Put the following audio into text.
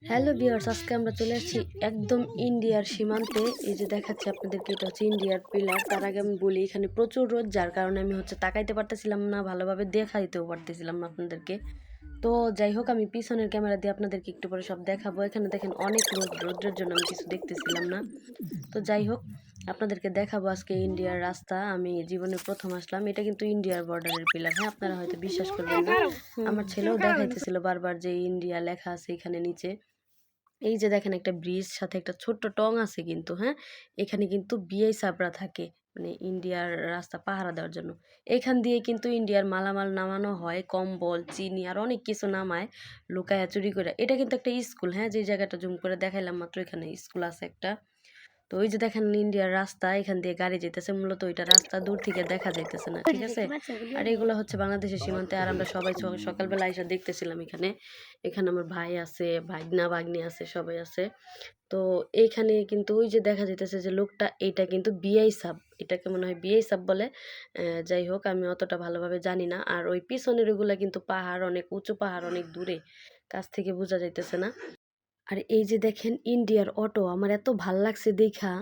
Hello viewers, আজকে আমরা চলে আসছি একদম ইন্ডিয়ার সীমান্তে। এই যে দেখাচ্ছি আপনাদেরকে, এটা হচ্ছে ইন্ডিয়ার পিলার। তার আগে আমি বলি, এখানে প্রচুর রোদ, যার কারণে আমি তাকাইতে পারতেছিলাম না, ভালোভাবে দেখাইতেও পারতেছিলাম না আপনাদেরকে। তো যাই হোক, আমি পিছনের ক্যামেরা দিয়ে আপনাদেরকে একটু পরে সব দেখাবো। এখানে দেখেন অনেক রোদ, রোদ্রের জন্য আমি কিছু দেখতেছিলাম না। তো যাই হোক, আপনাদেরকে দেখাবো আজকে ইন্ডিয়ার রাস্তা। আমি জীবনে প্রথম আসলাম। এটা কিন্তু ইন্ডিয়ার বর্ডারের পিলার। হ্যাঁ, আপনারা হয়তো বিশ্বাস করবেন না। আমার ছেলেও দেখাইতেছিল বারবার যে ইন্ডিয়া লেখা আছে এখানে নিচে। এই যে দেখেন, একটা ব্রিজ, সাথে একটা ছোট্ট টং আছে কিন্তু। হ্যাঁ, এখানে কিন্তু বিআই সাবরা থাকে, মানে ইন্ডিয়ার রাস্তা পাহারা দেওয়ার জন্য। এখান দিয়ে কিন্তু ইন্ডিয়ার মালামাল নামানো হয়, কম্বল, চিনি আর অনেক কিছু নামায় লুকায়া চুরি করে। এটা কিন্তু একটা স্কুল। হ্যাঁ, যে জায়গাটা জুম করে দেখাইলাম মাত্র, এখানে স্কুল আছে একটা। তো ওই যে দেখেন ইন্ডিয়ার রাস্তা, এখান দিয়ে গাড়ি যাইতেছে। মূলত ওইটা রাস্তা দূর থেকে দেখা যাইতেছে না, ঠিক আছে। আর এগুলো হচ্ছে বাংলাদেশের সীমান্তে। আর আমরা সবাই সকালবেলা এসে দেখতেছিলাম এখানে। এখানে আমার ভাই আছে, ভাগনা ভাগ্নি আছে, সবাই আছে। তো এইখানে কিন্তু ওই যে দেখা যাইতেছে যে লোকটা, এইটা কিন্তু বিআই সাব, এটাকে মনে হয় বিআই সাব বলে। যাই হোক, আমি অতটা ভালোভাবে জানি না। আর ওই পিছনের ওগুলা কিন্তু পাহাড়, অনেক উঁচু পাহাড়, অনেক দূরে, কাছ থেকে বোঝা যাইতেছে না। আর এই যে দেখেন ইন্ডিয়ার অটো, আমার এত ভাল লাগছে দেখা।